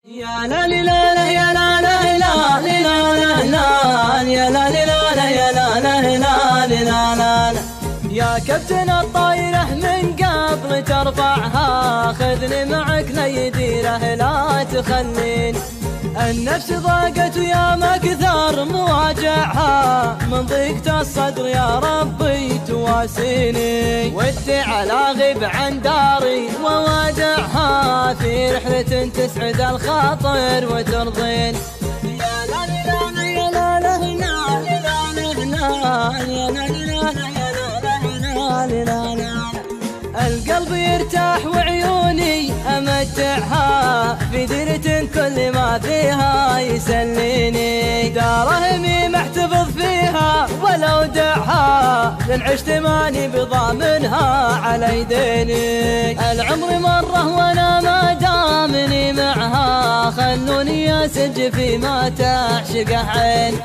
يا لا لا لا يا لا لا لا لا لا يا لا لا لا يا لا لا لا لا لا يا كابتن الطايرة من قبل ترفعها خذني معك ليديره لا تخليني النفس ضاقت ويا مكثر مواجعها من ضيقة الصدر يا ربي تواسيني ودي على غيب عن داري ووادعها في رحلة تسعد الخاطر وترضين يا لا لا لا يا لا لا لا يا لا لا القلب يرتاح وعيوني أمتعها في ديرة كل ما فيها يسليني دارهمي محتفظ فيها ولو دعها لن عشت ماني بضامنها على يديني العمر مرة وانا ما دامني معها خلوني اسج فيما تعشقه عين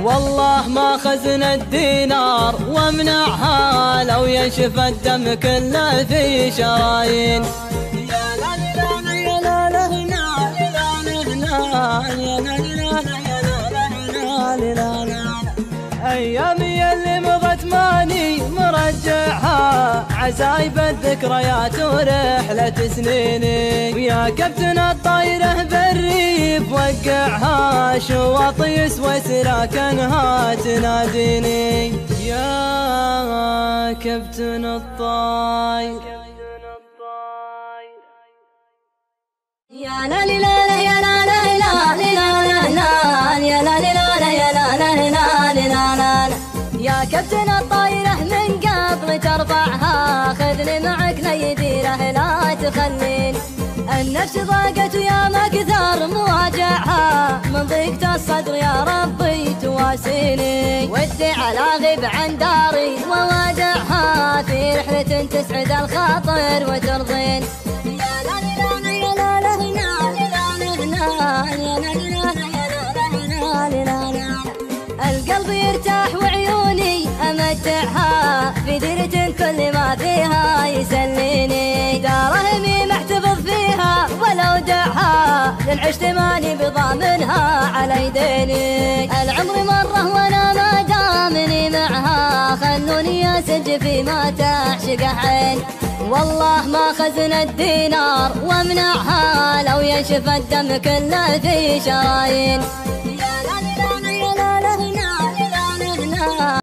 والله ما خزن الدينار وامنعها لو ينشف الدم كله في شرايين يا لا لا لا يا لا لا لا ايامي اللي مضت ماني مرجعها عزايب الذكريات ورحلة سنيني ويا كابتن الطايرة بالريف وقعها شواطئ يسوى سراكنها تناديني يا كابتن الطاير يا لا لا لا يا لا لا لا لا يا لا لا يا لا لا لا يا كابتن الطايرة من قبل ترفعها خذني معك ليديره لا تخليني النفس ضاقت ويا مكثر مواجعها من ضيقة الصدر يا ربي تواسيني ودي على غيب عن داري ووادعها في رحلة تسعد الخاطر وترضين يا لا لا يا لا لا القلب يرتاح وعيوني أمتعها في ديرة كل ما فيها يسليني دارهمي محتفظ فيها ولو دعها لن عشت ماني بضامنها على يديني العمر مرة وانا ما دامني معها خلوني اسج فيما تعشقه عين والله ما خزن الدينار وامنعها لو ينشف الدم كله في شرايين